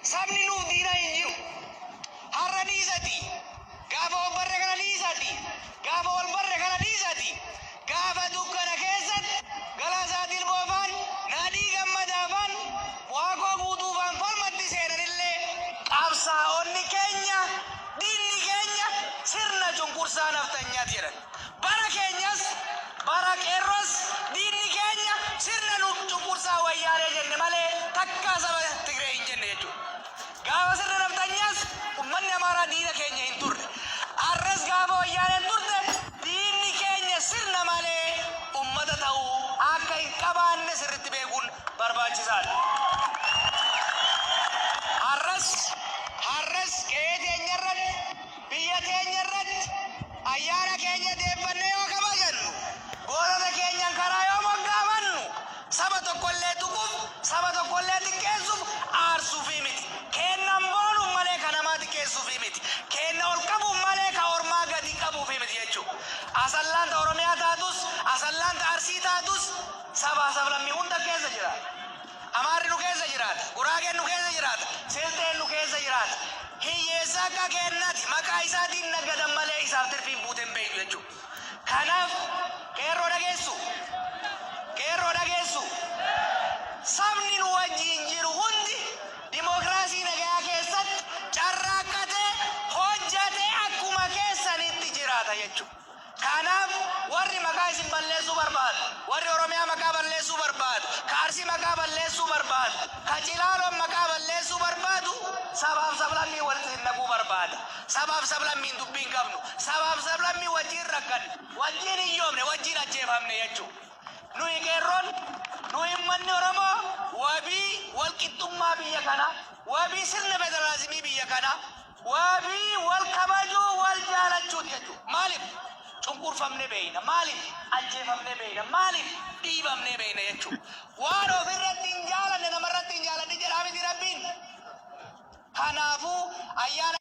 sabni nuuf diina hin jiru. Har'a dhiisati. Gaafa wal barre kana dhiisati. Gaafa wal barre kana dhiisati. Gaafa dukkana keessatti galaasaa boofaan naadhii gammadaafaan waaqoo guutuufaan falmatti seenanillee qabsaa'onni keenya diinni keenya sirna cunqursaa naftanyaati jedhan. Bara keenyas bara qeerros diinni keenya sirna cunqursaa wayyaanee jenne malee takkaa saba Tigree hin jenne jechuudha. Gaafa sirna naftanyaas ummanni Amaaraa diina keenya hin turre. Arras gaafa wayyaaneen turte diinni keenya sirna malee ummata ta'uu akka hin qabaanne sirriitti beekuun barbaachisaadha. Har'as qe'ee teenya irratti biyya teenya irratti ayyaana keenya deeffanne yoo kabajannu gootota keenyan karaa yoo moggaafannu saba tokkollee tuquuf saba tokkollee xiqqeessuuf aarsuufii miti. Kennan boonu malee ka namaa xiqqeessuufii miti. Kenna ol qabuuf malee ka ormaa gadi qabuufii miti jechuudha. Asallaanta Oromiyaa taatus asallaanta Arsii taatus sabaa sablammii hunda keessa jira. Amaarri nu keessa jiraata. Guraageen nu keessa jiraata. Silteen nu keessa jiraata. Hiyyeessa akka kennati maqaa isaatiin naggadan malee isaaf tirfiin buuteen beeku jechuudha. Kanaaf qeerroo dhageessu. Sabni nu wajjin jiru hundi dimookiraasii nagayaa keessatti carraaqqatee hojjatee akkuma keessanitti jiraata jechuudha. Kanaaf warri maqaa isin balleessuu barbaadu, warri Oromiyaa maqaa balleessuu barbaadu, ka Arsii maqaa balleessuu barbaadu, ka Cilaaloon maqaa balleessuu barbaadu, sabaaf sablammii walitti hin naquu barbaada. Sabaaf sablammiin dubbii hin qabnu, sabaaf sablammii wajjin rakkanne, wajjin hin yoomne, wajjin ajjeefamne jechuudha. Nuyi qeerroon, nuyi uummanni Oromoo wabii walqixxummaa biyya kanaa, wabii sirna federaalizimii biyya kanaa, wabii wal kabajuu, wal jaalachuuti jechuudha. Maaliif? Cunqurfamne beeyna. Maaliif? Ajjeefamne beeyna. Maaliif? Dhiibamne beeyna jechuudha. Waan ofirratti hin jaalanne namarratti hin jaalanne jedhaa miti Rabbiin. Kanaafuu ayyaana